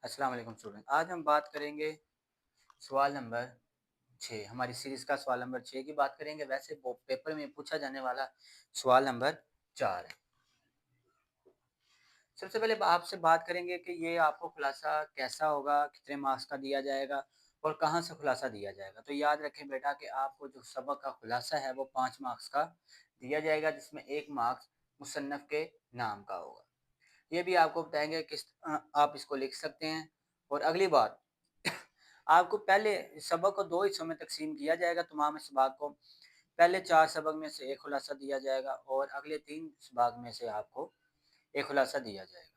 अस्सलाम वालेकुम स्टूडेंट। आज हम बात करेंगे सवाल नंबर 6, हमारी सीरीज़ का सवाल नंबर 6 की बात करेंगे। वैसे वो पेपर में पूछा जाने वाला सवाल नंबर 4 है। सबसे पहले आपसे बात करेंगे कि ये आपको खुलासा कैसा होगा, कितने मार्क्स का दिया जाएगा और कहाँ से खुलासा दिया जाएगा। तो याद रखें बेटा कि आपको जो सबक का खुलासा है वो 5 मार्क्स का दिया जाएगा, जिसमें 1 मार्क्स मुसन्नफ़ के नाम का होगा। ये भी आपको बताएँगे किस आप इसको लिख सकते हैं। और अगली बात आपको पहले सबक को 2 हिस्सों में तक़सीम किया जाएगा तमाम इसबाक को। पहले 4 सबक में से 1 खुलासा दिया जाएगा और अगले 3 इसबाक में से आपको 1 खुलासा दिया जाएगा।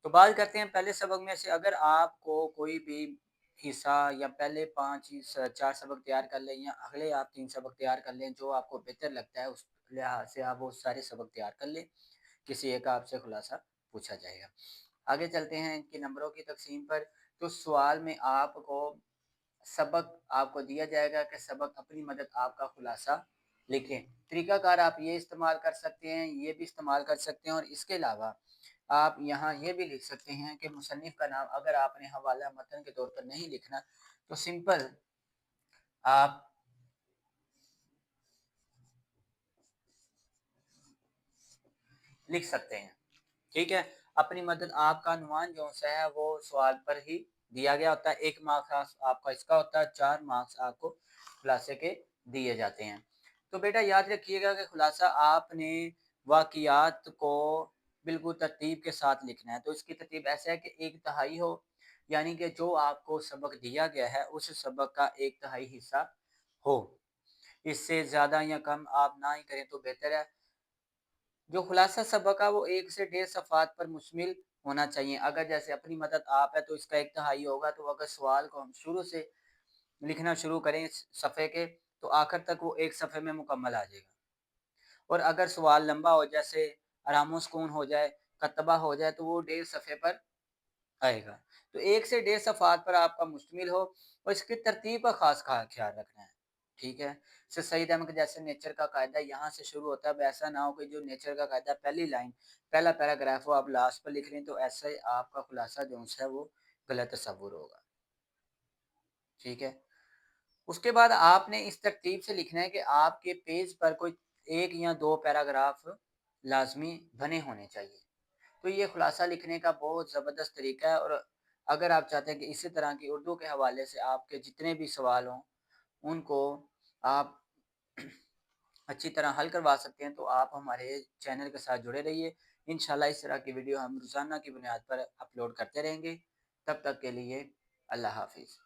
तो बात करते हैं पहले सबक में से। अगर आपको कोई भी हिस्सा या पहले 5 4 सबक तैयार कर लें या अगले आप 3 सबक तैयार कर लें, जो आपको बेहतर लगता है उस लिहाज से आप वो सारे सबक तैयार कर लें। किसी एक आपसे खुलासा पूछा जाएगा। आगे चलते हैं इनके नंबरों की तक़सीम पर। तो सवाल में आपको सबक आपको दिया जाएगा कि सबक अपनी मदद आपका खुलासा लिखें। तरीक़ाकार आप ये इस्तेमाल कर सकते हैं, ये भी इस्तेमाल कर सकते हैं और इसके अलावा आप यहाँ ये भी लिख सकते हैं कि मुसन्निफ़ का नाम अगर आपने हवाला मतन के तौर पर नहीं लिखना तो सिंपल आप लिख सकते हैं। ठीक है? अपनी मदद आपका अनुमान जो-सा है वो सवाल पर ही दिया गया होता है। 1 मार्क्स आपका इसका होता है, 4 मार्क्स आपको खुलासे के दिए जाते हैं। तो बेटा याद रखिएगा कि खुलासा आपने वाक़ियात को बिल्कुल तरतीब के साथ लिखना है। तो इसकी तरतीब ऐसा है कि 1/3 हो, यानी कि जो आपको सबक दिया गया है उस सबक का 1/3 हिस्सा हो। इससे ज़्यादा या कम आप ना ही करें तो बेहतर है। जो खुलासा सबक है वो 1 से 1.5 सफ़हात पर मुश्तमिल होना चाहिए। अगर जैसे अपनी मदद आप है तो इसका 1/3 होगा, तो अगर सवाल को हम शुरू से लिखना शुरू करें इस सफ़े के, तो आखिर तक वो 1 सफ़े में मुकम्मल आ जाएगा। और अगर सवाल लंबा हो, जैसे आराम सुकून हो जाए, कतबा हो जाए, तो वो 1.5 सफ़े पर आएगा। तो 1 से 1.5 सफ़हात पर आपका मुश्तमिल हो और इसकी तरतीब का ख़ास ख़्याल रखना है। ठीक है? सर सईद अहमद के जैसे नेचर का कायदा यहाँ से शुरू होता है, अब ऐसा ना हो कि जो नेचर का कायदा पहली लाइन, पहला पैराग्राफ हो आप लास्ट पर लिख लें, तो ऐसे आपका खुलासा जो-सा है वो गलत तसव्वुर होगा। ठीक है? उसके बाद आपने इस तरतीब से लिखना है कि आपके पेज पर कोई 1 या 2 पैराग्राफ लाज़मी बने होने चाहिए। तो ये खुलासा लिखने का बहुत ज़बरदस्त तरीका है। और अगर आप चाहते हैं कि इसी तरह की उर्दू के हवाले से आपके जितने भी सवाल हों, उनको आप अच्छी तरह हल करवा सकते हैं, तो आप हमारे चैनल के साथ जुड़े रहिए। इंशाल्लाह इस तरह की वीडियो हम रोज़ाना की बुनियाद पर अपलोड करते रहेंगे। तब तक के लिए अल्लाह हाफ़िज़।